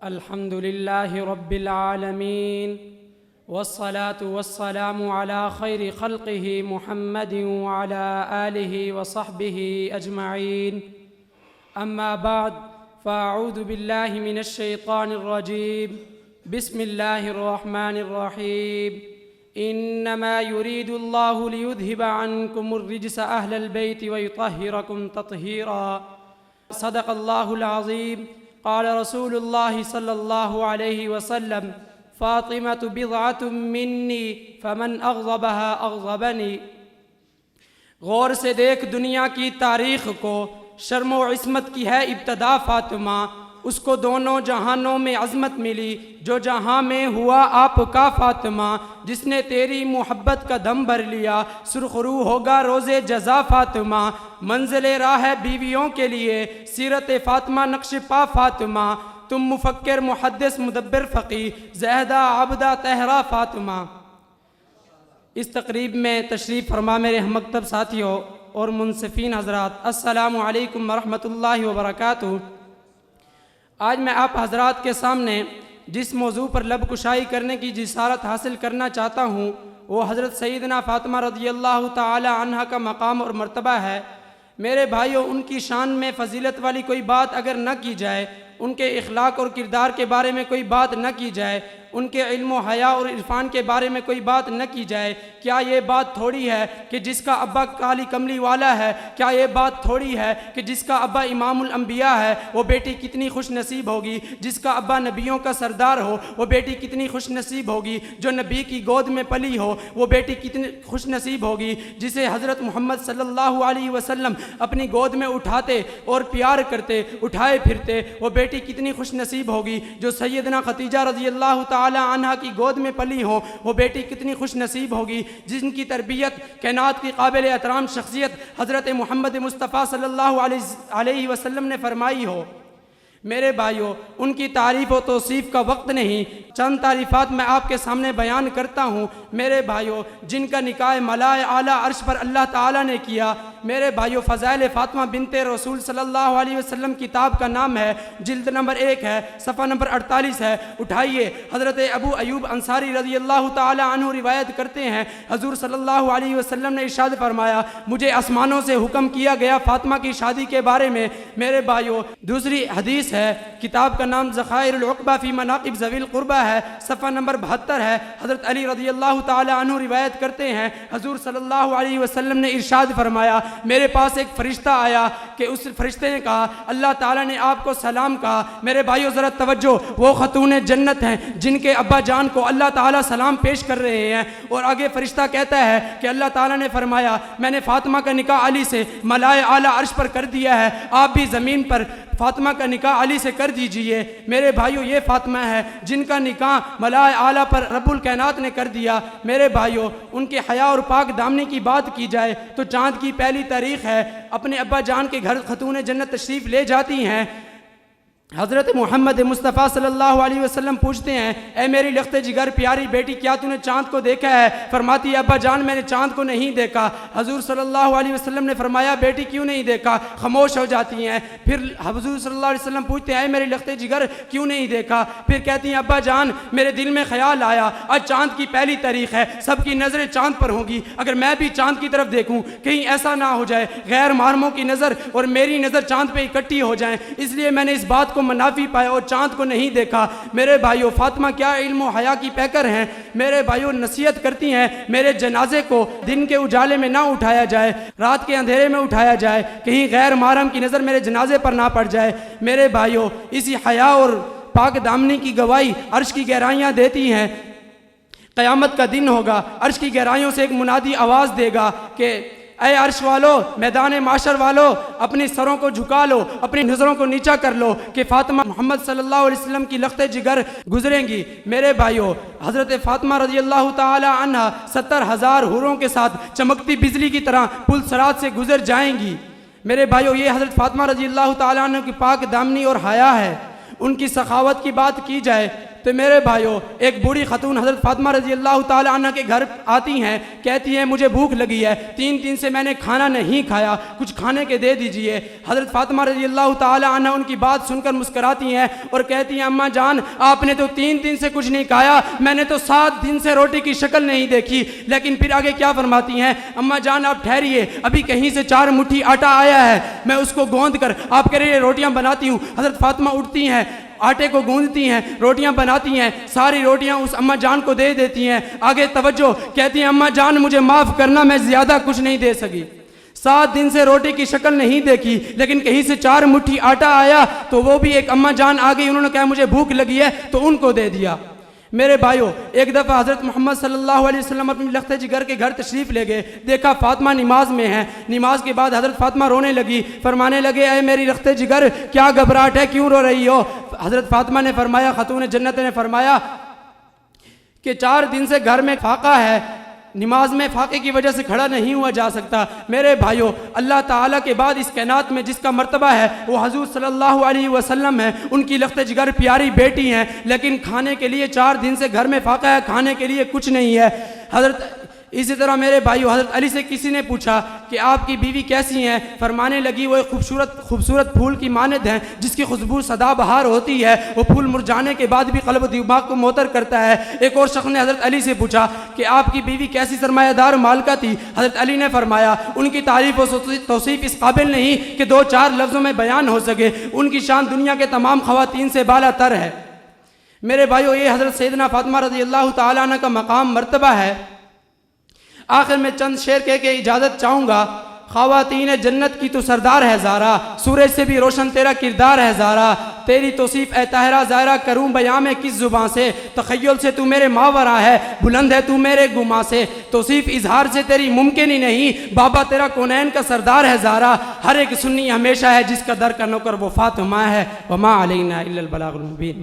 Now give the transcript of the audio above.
الحمد لله رب العالمين والصلاة والسلام على خير خلقه محمد وعلى آله وصحبه أجمعين. أما بعد، فأعوذ بالله من الشيطان الرجيم. بسم الله الرحمن الرحيم. إنما يريد الله ليذهب عنكم الرجس أهل البيت ويطهركم تطهيرا. صدق الله العظيم. قال رسول الله صلی اللہ علیہ وسلم: فاطمة بضعة منی فمن اغضبها اغضبنی. غور سے دیکھ دنیا کی تاریخ کو، شرم و عصمت کی ہے ابتدا فاطمہ. اس کو دونوں جہانوں میں عظمت ملی جو جہاں میں ہوا آپ کا فاطمہ. جس نے تیری محبت کا دم بھر لیا سرخ رو ہوگا روز جزا فاطمہ. منزل راہ ہے بیویوں کے لیے سیرت فاطمہ نقش پا فاطمہ. تم مفکر محدث مدبر فقی زہدہ عبدہ طہرہ فاطمہ. اس تقریب میں تشریف فرما میرے ہم مکتب ساتھیوں اور منصفین حضرات، السلام علیکم ورحمۃ اللہ وبرکاتہ. آج میں آپ حضرات کے سامنے جس موضوع پر لب کشائی کرنے کی جسارت حاصل کرنا چاہتا ہوں وہ حضرت سیدنا فاطمہ رضی اللہ تعالی عنہا کا مقام اور مرتبہ ہے. میرے بھائیوں، ان کی شان میں فضیلت والی کوئی بات اگر نہ کی جائے، ان کے اخلاق اور کردار کے بارے میں کوئی بات نہ کی جائے، ان کے علم و حیا اور عرفان کے بارے میں کوئی بات نہ کی جائے، کیا یہ بات تھوڑی ہے کہ جس کا ابا کالی کملی والا ہے، کیا یہ بات تھوڑی ہے کہ جس کا ابا امام الانبیاء ہے وہ بیٹی کتنی خوش نصیب ہوگی، جس کا ابا نبیوں کا سردار ہو وہ بیٹی کتنی خوش نصیب ہوگی، جو نبی کی گود میں پلی ہو وہ بیٹی کتنی خوش نصیب ہوگی، جسے حضرت محمد صلی اللہ علیہ وسلم اپنی گود میں اٹھاتے اور پیار کرتے، اٹھائے پھرتے، وہ بیٹی کتنی خوش نصیب ہوگی، جو سیدنا خدیجہ رضی اللہ تعالی عنہا کی گود میں پلی ہو وہ بیٹی کتنی خوش نصیب ہوگی، جن کی تربیت کائنات کی قابل احترام شخصیت حضرت محمد مصطفیٰ صلی اللہ علیہ وسلم نے فرمائی ہو. میرے بھائیوں، ان کی تعریف و توصیف کا وقت نہیں، چند تعریفات میں آپ کے سامنے بیان کرتا ہوں. میرے بھائیوں، جن کا نکاح ملائے اعلیٰ عرش پر اللہ تعالیٰ نے کیا. میرے بھائیوں، فضائل فاطمہ بنت رسول صلی اللہ علیہ وسلم کتاب کا نام ہے، جلد نمبر 1 ہے، صفحہ نمبر 48 ہے. اٹھائیے. حضرت ابو ایوب انصاری رضی اللہ تعالیٰ عنہ روایت کرتے ہیں، حضور صلی اللہ علیہ وسلم نے ارشاد فرمایا: مجھے آسمانوں سے حکم کیا گیا فاطمہ کی شادی کے بارے میں. میرے بھائیوں، دوسری حدیث ہے، کتاب کا نام ذخائر العقبہ فی مناقب ذوی القربہ ہے، صفحہ نمبر 72 ہے. حضرت علی رضی اللہ تعالی عنہ روایت کرتے ہیں، حضور صلی اللہ علیہ وسلم نے ارشاد فرمایا: میرے پاس ایک فرشتہ آیا کہ اس فرشتے نے کہا اللہ تعالیٰ نے آپ کو سلام کہا. میرے بھائیو ذرا توجہ، وہ خاتون جنت ہیں جن کے ابا جان کو اللہ تعالیٰ سلام پیش کر رہے ہیں. اور آگے فرشتہ کہتا ہے کہ اللہ تعالیٰ نے فرمایا میں نے فاطمہ کا نکاح علی سے ملائے اعلیٰ عرش پر کر دیا ہے، آپ بھی زمین پر فاطمہ کا نکاح علی سے کر دیجئے. میرے بھائیو، یہ فاطمہ ہے جن کا نکاح ملائے اعلیٰ پر رب الکائنات نے کر دیا. میرے بھائیو، ان کے حیا اور پاک دامنی کی بات کی جائے تو چاند کی پہلی تاریخ ہے، اپنے ابا جان کے گھر خاتون جنت تشریف لے جاتی ہیں. حضرت محمد مصطفیٰ صلی اللہ علیہ وسلم پوچھتے ہیں: اے میری لخت جگر پیاری بیٹی، کیا تو نے چاند کو دیکھا ہے؟ فرماتی ہے: ابا جان میں نے چاند کو نہیں دیکھا. حضور صلی اللہ علیہ وسلم نے فرمایا: بیٹی کیوں نہیں دیکھا؟ خاموش ہو جاتی ہیں. پھر حضور صلی اللہ علیہ وسلم پوچھتے ہیں: اے میری لخت جگر کیوں نہیں دیکھا؟ پھر کہتی ہیں: ابا جان میرے دل میں خیال آیا آج چاند کی پہلی تاریخ ہے، سب کی نظریں چاند پر ہوں گی، اگر میں بھی چاند کی طرف دیکھوں کہیں ایسا نہ ہو جائے غیر محرموں کی نظر اور میری نظر چاند پہ اکٹھی ہو جائیں، اس لیے میں نے اس بات کو منافی پایا اور چاند کو نہیں دیکھا. میرے بھائیوں، فاطمہ کیا علم و حیا کی پیکر ہیں. میرے بھائیوں، نصیحت کرتی ہیں میرے جنازے کو دن کے اجالے میں نہ اٹھایا جائے، رات کے اندھیرے میں اٹھایا جائے، کہیں غیر محرم کی نظر میرے جنازے پر نہ پڑ جائے. میرے بھائیوں، اسی حیا اور پاک دامنی کی گواہی عرش کی گہرائیاں دیتی ہیں. قیامت کا دن ہوگا، عرش کی گہرائیوں سے ایک منادی آواز دے گا کہ اے عرش والو، میدان معاشر والو، اپنی سروں کو جھکا لو، اپنی نظروں کو نیچا کر لو کہ فاطمہ محمد صلی اللہ علیہ وسلم کی لخت جگر گزریں گی. میرے بھائیوں، حضرت فاطمہ رضی اللہ تعالی عنہ 70,000 حوروں کے ساتھ چمکتی بجلی کی طرح پل صراط سے گزر جائیں گی. میرے بھائیوں، یہ حضرت فاطمہ رضی اللہ تعالی عنہ کی پاک دامنی اور حیا ہے. ان کی سخاوت کی بات کی جائے تو میرے بھائیوں ایک بوڑھی خاتون حضرت فاطمہ رضی اللہ تعالی عنہ کے گھر آتی ہیں، کہتی ہیں مجھے بھوک لگی ہے، 3 دن سے میں نے کھانا نہیں کھایا، کچھ کھانے کے دے دیجئے۔ حضرت فاطمہ رضی اللہ تعالی عنہ ان کی بات سن کر مسکراتی ہیں اور کہتی ہیں اماں جان آپ نے تو 3 دن سے کچھ نہیں کھایا، میں نے تو 7 دن سے روٹی کی شکل نہیں دیکھی۔ لیکن پھر آگے کیا فرماتی ہیں، اماں جان آپ ٹھہریے، ابھی کہیں سے 4 مٹھی آٹا آیا ہے، میں اس کو گوندھ کر آپ کے لیے روٹیاں بناتی ہوں۔ حضرت فاطمہ اٹھتی ہیں، آٹے کو گوندتی ہیں، روٹیاں بناتی ہیں، ساری روٹیاں اس اماں جان کو دے دیتی ہیں۔ آگے توجہ، کہتی ہیں اماں جان مجھے معاف کرنا، میں زیادہ کچھ نہیں دے سکی، 7 دن سے روٹی کی شکل نہیں دیکھی، لیکن کہیں سے 4 مٹھی آٹا آیا تو وہ بھی ایک اماں جان آ گئی، انہوں نے کہا مجھے بھوک لگی ہے تو ان کو دے دیا۔ میرے بھائیوں ایک دفعہ حضرت محمد صلی اللہ علیہ وسلم اپنی لخت جگر کے گھر تشریف لے گئے، دیکھا فاطمہ نماز میں ہے۔ نماز کے بعد حضرت فاطمہ رونے لگی، فرمانے لگے اے میری لخت جگر کیا گھبراہٹ ہے، کیوں رو رہی ہو؟ حضرت فاطمہ نے فرمایا، خاتون جنت نے فرمایا کہ 4 دن سے گھر میں فاقہ ہے، نماز میں فاقے کی وجہ سے کھڑا نہیں ہوا جا سکتا۔ میرے بھائیوں اللہ تعالیٰ کے بعد اس کائنات میں جس کا مرتبہ ہے وہ حضور صلی اللہ علیہ وسلم ہے، ان کی لخت جگر پیاری بیٹی ہیں، لیکن کھانے کے لیے 4 دن سے گھر میں فاقہ ہے، کھانے کے لیے کچھ نہیں ہے۔ اسی طرح میرے بھائیو حضرت علی سے کسی نے پوچھا کہ آپ کی بیوی کیسی ہیں؟ فرمانے لگی وہ ایک خوبصورت پھول کی مانند ہیں جس کی خوشبو سدا بہار ہوتی ہے، وہ پھول مرجانے کے بعد بھی قلب و دماغ کو معطر کرتا ہے۔ ایک اور شخص نے حضرت علی سے پوچھا کہ آپ کی بیوی کیسی سرمایہ دار مالکہ تھی؟ حضرت علی نے فرمایا ان کی تعریف و توصیف اس قابل نہیں کہ 2-4 لفظوں میں بیان ہو سکے، ان کی شان دنیا کے تمام خواتین سے بالا تر ہے۔ میرے بھائیو یہ حضرت سیدنا فاطمہ رضی اللہ تعالیٰ عنہ کا مقام مرتبہ ہے۔ آخر میں چند شعر کہہ کے اجازت چاہوں گا۔ خواتین جنت کی تو سردار ہے زارا، سورج سے بھی روشن تیرا کردار ہے زارا، تیری توصیف اے طاہرہ ظاہرہ کروں بیاں میں کس زباں سے، تخیل سے تو میرے ماورا ہے، بلند ہے تو میرے گماں سے، توصیف اظہار سے تیری ممکن ہی نہیں، بابا تیرا کونین کا سردار ہے زارا، ہر ایک سنی ہمیشہ ہے جس کا در کا نوکر وہ فاطمہ ہے، وما علینا الا البلاغ المبین۔